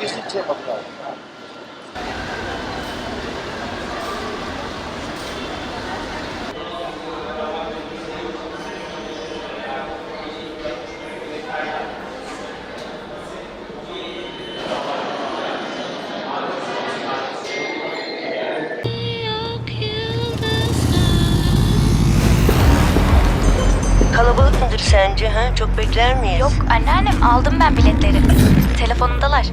kesinlikle yapmak lazım. Kalabalık mıdır sence? Ha? Çok bekler miyiz? Yok anneannem, aldım ben biletleri. Telefonumdalar.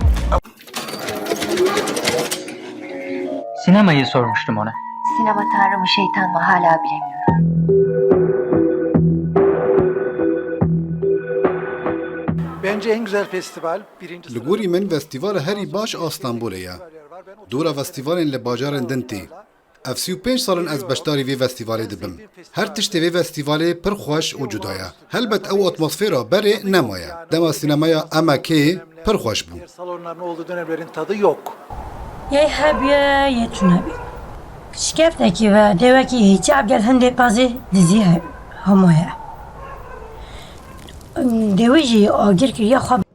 Sinemayı sormuştum ona. Sinema tanrı mı şeytan mı hala bilemiyorum. Bence en güzel festival birinci Li gorî min festîvala herî baş a Stenbolê ye. Dora festîvalên li bajarên din tê. Ev 35 salin ez beşdarî vê festîvalê dibim. Her tiştê vê festîvalê pir xweş û cuda ye. Helbet ew atmosfêra berê nemaye. Dema sînemaya MK pir xweş bû. Salonların olduğu dönemlerin tadı yok. Yey hebiye yetünebi. Şikefteki ve deveki hiç abgel hende bazı dizi hamoya. Devici agir ki ya xab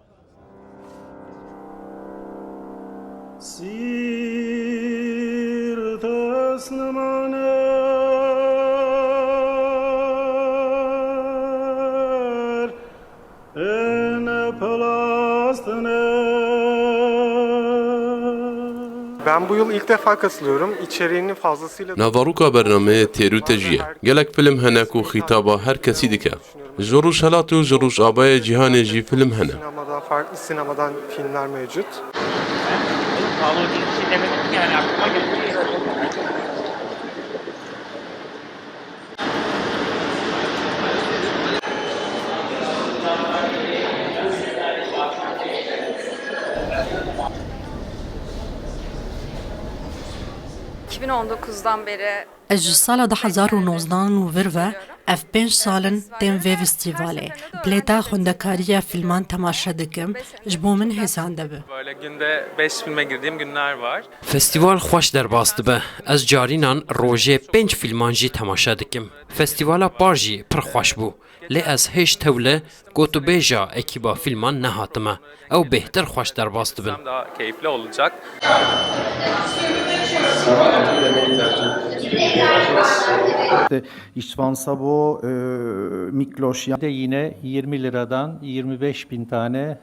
Ben bu yıl ilk defa katılıyorum. İçeriğinin fazlasıyla... Navaruka bername têrûte jî ye. Gelek film hene ku xîtaba her kesî dike. Ji rûj helat û ji rûj abaya cîhanê jî film hene. Sinemada, farklı sinemadan filmler mevcut. Yani aklıma geldi. beri Ez ji sala 2019 û vir ve ev 5 salin tên vê festîvalê. Bilêta xwendekariya filman temaşe dikim, ji bo min hêsan dibe. Böyle günde 5 filme girdiğim günler var. Festival xweş derbas dibe. Ez carînan rojê 5 filman jî temaşe dikim. Festivala par jî pir xweş bû. Lê ez hêj tewle gotûbêja ekîba filman nehatime. Ew bêhtir xweş derbas dibin. Daha keyifli olacak. İşvan Sabo, Mikloş. Yine 20 liradan 25 bin tane